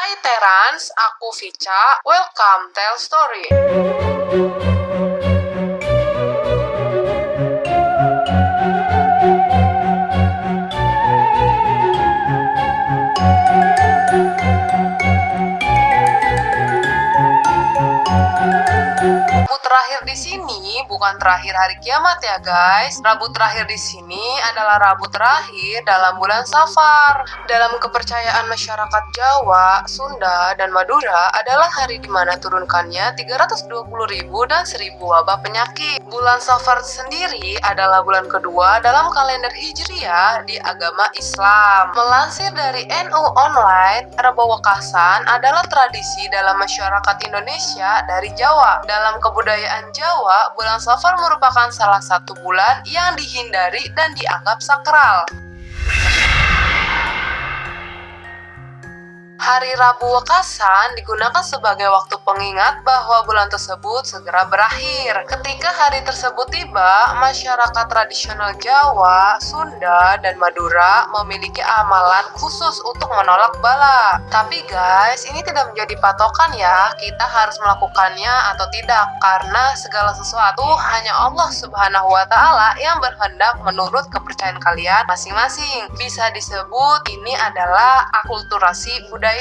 Hai Terans, aku Vica. Welcome, Tell Story. Rabu terakhir di sini bukan terakhir hari kiamat ya guys. Rabu terakhir di sini adalah Rabu terakhir dalam bulan Safar. Dalam kepercayaan masyarakat Jawa, Sunda, dan Madura adalah hari di mana turunkannya 320.000 dan 1.000 wabah penyakit. Bulan Safar sendiri adalah bulan kedua dalam kalender Hijriah di agama Islam. Melansir dari NU Online, Rabu Wekasan adalah tradisi dalam masyarakat Indonesia dari Jawa. Dalam kebudayaan Jawa, bulan Safar merupakan salah satu bulan yang dihindari dan dianggap sakral. Hari Rabu Wekasan digunakan sebagai waktu pengingat bahwa bulan tersebut segera berakhir. Ketika hari tersebut tiba, masyarakat tradisional Jawa, Sunda, dan Madura memiliki amalan khusus untuk menolak bala. Tapi guys, ini tidak menjadi patokan ya, kita harus melakukannya atau tidak, karena segala sesuatu hanya Allah Subhanahu wa Ta'ala yang berkehendak menurut kepercayaan kalian masing-masing. Bisa disebut ini adalah akulturasi budaya.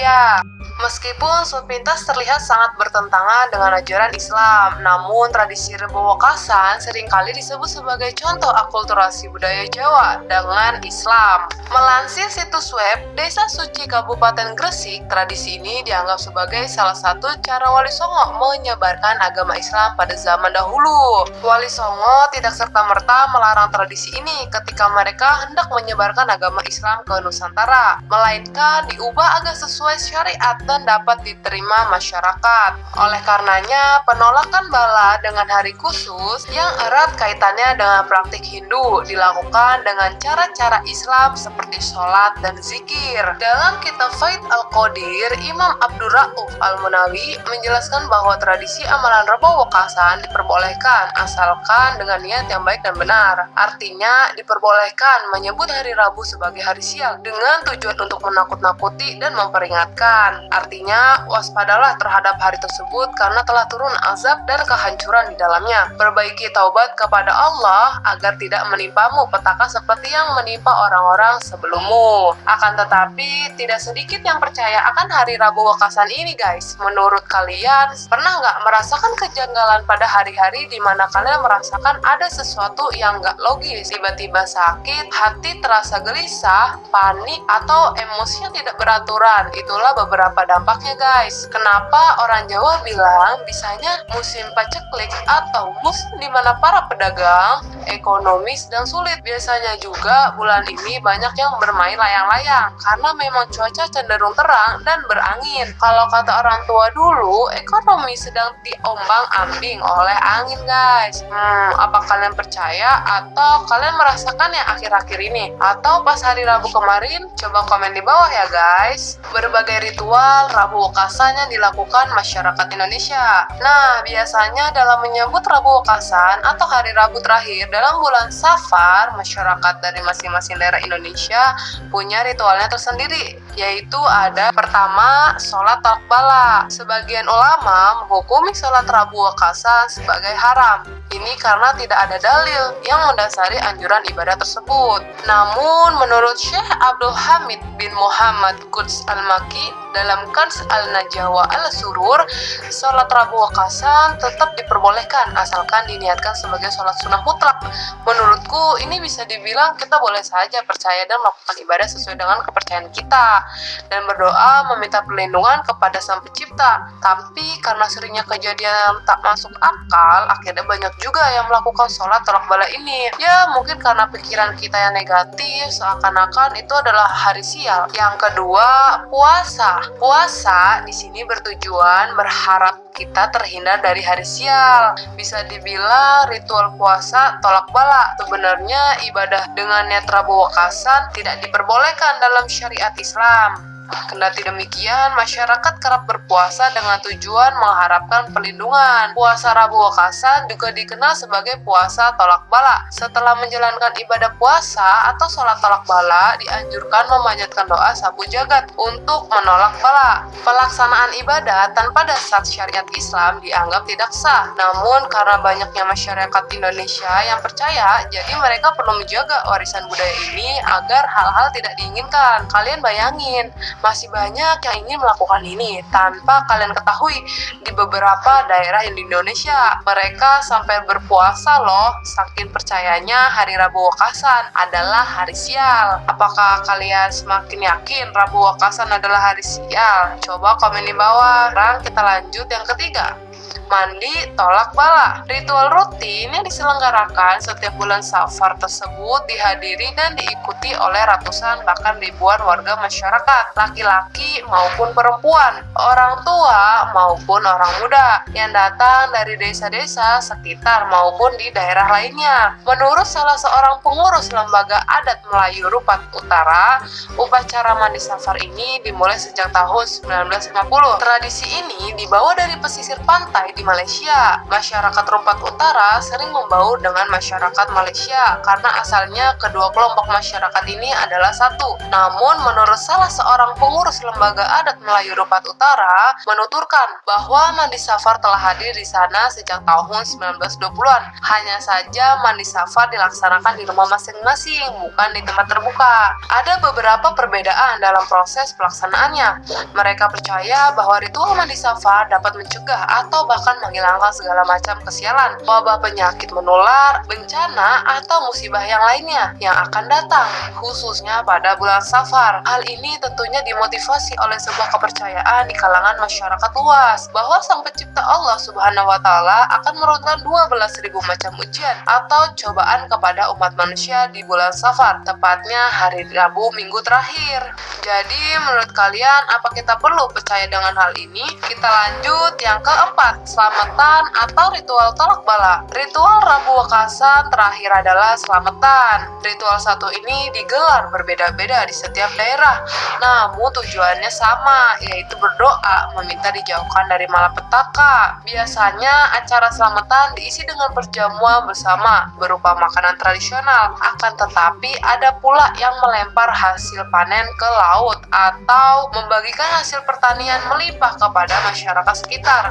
Meskipun sepintas terlihat sangat bertentangan dengan ajaran Islam, namun tradisi Rabu Wekasan seringkali disebut sebagai contoh akulturasi budaya Jawa dengan Islam. Melansir situs web Desa Suci Kabupaten Gresik, tradisi ini dianggap sebagai salah satu cara Wali Songo menyebarkan agama Islam pada zaman dahulu. Wali Songo tidak serta-merta melarang tradisi ini ketika mereka hendak menyebarkan agama Islam ke Nusantara, melainkan diubah agar sesuai syariat dan dapat diterima masyarakat. Oleh karenanya, penolakan bala dengan hari khusus yang erat kaitannya dengan praktik Hindu dilakukan dengan cara-cara Islam seperti sholat dan zikir. Dalam kitab Faid Al-Qadir, Imam Abdur Rauf Al-Munawi menjelaskan bahwa tradisi amalan Rabu Wekasan diperbolehkan asalkan dengan niat yang baik dan benar. Artinya, diperbolehkan menyebut hari Rabu sebagai hari sial dengan tujuan untuk menakut-nakuti dan memperingatkan. Artinya, waspadalah terhadap hari tersebut karena telah turun azab dan kehancuran di dalamnya. Perbaiki taubat kepada Allah agar tidak menimpamu petaka seperti yang menimpa orang-orang sebelummu. Akan tetapi, tidak sedikit yang percaya akan hari Rabu Wekasan ini guys. Menurut kalian, pernah nggak merasakan kejanggalan pada hari-hari di mana kalian merasakan ada sesuatu yang nggak logis? Tiba-tiba sakit, hati terasa gelisah, panik, atau emosinya tidak beraturan. Itulah beberapa dampaknya guys. Kenapa orang Jawa bilang bisanya musim paceklik atau musim di mana para pedagang ekonomi sedang sulit. Biasanya juga bulan ini banyak yang bermain layang-layang karena memang cuaca cenderung terang dan berangin. Kalau kata orang tua dulu, ekonomi sedang diombang-ambing oleh angin guys. Apa kalian percaya atau kalian merasakan yang akhir-akhir ini? Atau pas hari Rabu kemarin? Coba komen di bawah ya guys. Berbagai ritual Rabu Wekasan yang dilakukan masyarakat Indonesia. Nah, biasanya dalam menyambut Rabu Wekasan atau hari Rabu terakhir dalam bulan Safar, masyarakat dari masing-masing daerah Indonesia punya ritualnya tersendiri, yaitu ada pertama, sholat tolak bala. Sebagian ulama menghukumi sholat Rabu Wekasan sebagai haram. Ini karena tidak ada dalil yang mendasari anjuran ibadah tersebut. Namun, menurut Syekh Abdul Hamid bin Muhammad Quds Al-Maki dalam Kanz Al-Najwa Al-Surur, sholat Rabu Wekasan tetap diperbolehkan asalkan diniatkan sebagai sholat sunnah mutlak. Menurutku, ini bisa dibilang kita boleh saja percaya dan melakukan ibadah sesuai dengan kepercayaan kita dan berdoa meminta perlindungan kepada Sang Pencipta. Tapi karena seringnya kejadian tak masuk akal, akhirnya banyak juga yang melakukan sholat tolak bala ini. Ya, mungkin karena pikiran kita yang negatif, seakan-akan itu adalah hari sial. Yang kedua, puasa. Puasa di sini bertujuan berharap kita terhindar dari hari sial. Bisa dibilang ritual puasa tolak bala. Sebenarnya ibadah dengan niat Rabu Wekasan tidak diperbolehkan dalam syariat Islam. Kendati demikian, masyarakat kerap berpuasa dengan tujuan mengharapkan perlindungan. Puasa Rabu Wakasan juga dikenal sebagai puasa tolak bala. Setelah menjalankan ibadah puasa atau sholat tolak bala, dianjurkan memanjatkan doa sabu jagat untuk menolak bala. Pelaksanaan ibadah tanpa dasar syariat Islam dianggap tidak sah. Namun karena banyaknya masyarakat Indonesia yang percaya, jadi mereka perlu menjaga warisan budaya ini agar hal-hal tidak diinginkan. Kalian bayangin, masih banyak yang ingin melakukan ini tanpa kalian ketahui. Di beberapa daerah di Indonesia, mereka sampai berpuasa loh, saking percayanya hari Rabu Wakasan adalah hari sial. Apakah kalian semakin yakin Rabu Wakasan adalah hari sial? Coba komen di bawah. Sekarang kita lanjut yang ketiga. Mandi tolak bala. Ritual rutin yang diselenggarakan setiap bulan Safar tersebut dihadiri dan diikuti oleh ratusan bahkan ribuan warga masyarakat, laki-laki maupun perempuan, orang tua maupun orang muda yang datang dari desa-desa sekitar maupun di daerah lainnya. Menurut salah seorang pengurus lembaga adat Melayu Rupat Utara, upacara mandi Safar ini dimulai sejak tahun 1950. Tradisi ini dibawa dari pesisir pantai di Malaysia. Masyarakat Rupat Utara sering membaur dengan masyarakat Malaysia karena asalnya kedua kelompok masyarakat ini adalah satu. Namun menurut salah seorang pengurus lembaga adat Melayu Rupat Utara menuturkan bahwa mandi Safar telah hadir di sana sejak tahun 1920-an. Hanya saja mandi Safar dilaksanakan di rumah masing-masing, bukan di tempat terbuka. Ada beberapa perbedaan dalam proses pelaksanaannya. Mereka percaya bahwa ritual mandi Safar dapat mencegah atau bahkan menghilangkan segala macam kesialan, wabah penyakit menular, bencana, atau musibah yang lainnya yang akan datang, khususnya pada bulan Safar. Hal ini tentunya dimotivasi oleh sebuah kepercayaan di kalangan masyarakat luas bahwa Sang Pencipta Allah Subhanahu wa Ta'ala akan menurunkan 12.000 macam ujian atau cobaan kepada umat manusia di bulan Safar, tepatnya hari Rabu minggu terakhir. Jadi menurut kalian, apa kita perlu percaya dengan hal ini? Kita lanjut yang keempat, selamatan atau ritual tolak bala. Ritual Rabu Wakasan terakhir adalah selamatan. Ritual satu ini digelar berbeda-beda di setiap daerah, namun tujuannya sama, yaitu berdoa meminta dijauhkan dari malapetaka. Biasanya acara selamatan diisi dengan perjamuan bersama berupa makanan tradisional. Akan tetapi ada pula yang melempar hasil panen ke laut atau membagikan hasil pertanian melimpah kepada masyarakat sekitar.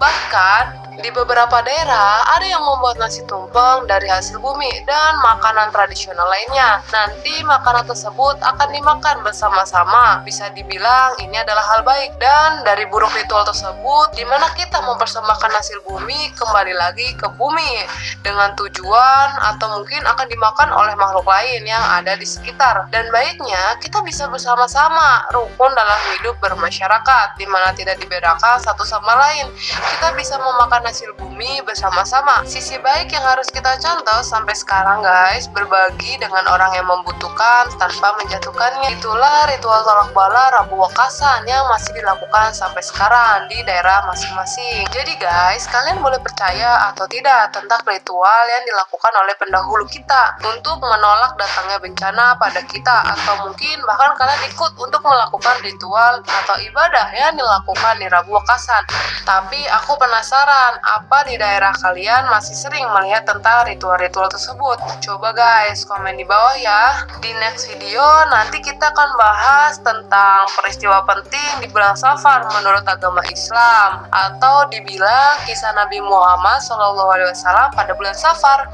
Bahkan di beberapa daerah ada yang membuat nasi tumpeng dari hasil bumi dan makanan tradisional lainnya. Nanti makanan tersebut akan dimakan bersama-sama. Bisa dibilang ini adalah hal baik. Dan dari buruk ritual tersebut, di mana kita mempersembahkan hasil bumi kembali lagi ke bumi dengan tujuan atau mungkin akan dimakan oleh makhluk lain yang ada di sekitar. Dan baiknya kita bisa bersama-sama rukun dalam hidup bermasyarakat, di mana tidak dibedakan satu sama lain. Kita bisa memakan hasil bumi bersama-sama. Sisi baik yang harus kita contoh sampai sekarang guys, berbagi dengan orang yang membutuhkan tanpa menjatuhkannya. Itulah ritual tolak bala Rabu Wakasan yang masih dilakukan sampai sekarang di daerah masing-masing. Jadi guys, kalian boleh percaya atau tidak tentang ritual yang dilakukan oleh pendahulu kita untuk menolak datangnya bencana pada kita, atau mungkin bahkan kalian ikut untuk melakukan ritual atau ibadah yang dilakukan di Rabu Wakasan. Tapi aku penasaran, apa di daerah kalian masih sering melihat tentang ritual-ritual tersebut? Coba guys, komen di bawah ya. Di next video nanti kita akan bahas tentang peristiwa penting di bulan Safar menurut agama Islam, atau dibilang kisah Nabi Muhammad SAW pada bulan Safar.